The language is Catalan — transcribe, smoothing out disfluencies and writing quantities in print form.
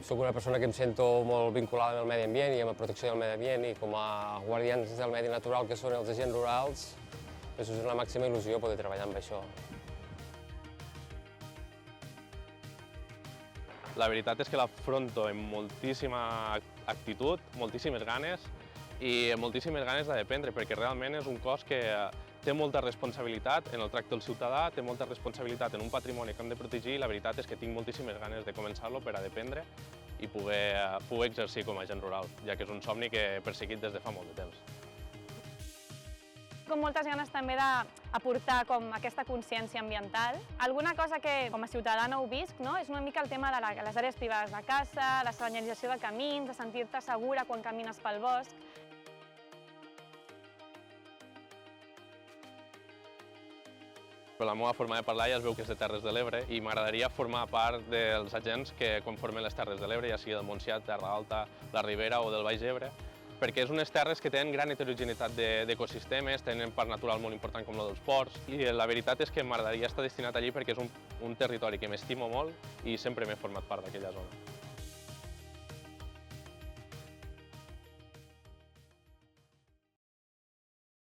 Soc una persona que em sento molt vinculada amb el medi ambient i amb la protecció del medi ambient, i com a guardians del medi natural que són els agents rurals, és una màxima il·lusió poder treballar amb això. La veritat és que l'afronto amb moltíssima actitud, moltíssimes ganes i moltíssimes ganes d'aprendre, perquè realment és un cos que té molta responsabilitat en el tracte del ciutadà, té molta responsabilitat en un patrimoni que hem de protegir, i la veritat és que tinc moltíssimes ganes de començar-lo per a dependre i poder exercir com a agent rural, ja que és un somni que he perseguit des de fa molt de temps. Com moltes ganes també d'aportar com aquesta consciència ambiental. Alguna cosa que com a ciutadà no ho visc, no? És una mica el tema de les àrees privades de caça, la senyalització de camins, de sentir-te segura quan camines pel bosc. Per la meva forma de parlar ja es veu que és de Terres de l'Ebre i m'agradaria formar part dels agents que conformen les Terres de l'Ebre, ja sigui del Montsià, Terra Alta, la Ribera o del Baix Ebre, perquè és unes terres que tenen gran heterogeneïtat d'ecosistemes, tenen part natural molt important com la dels ports, i la veritat és que m'agradaria estar destinat allí perquè és un territori que m'estimo molt i sempre m'he format part d'aquella zona.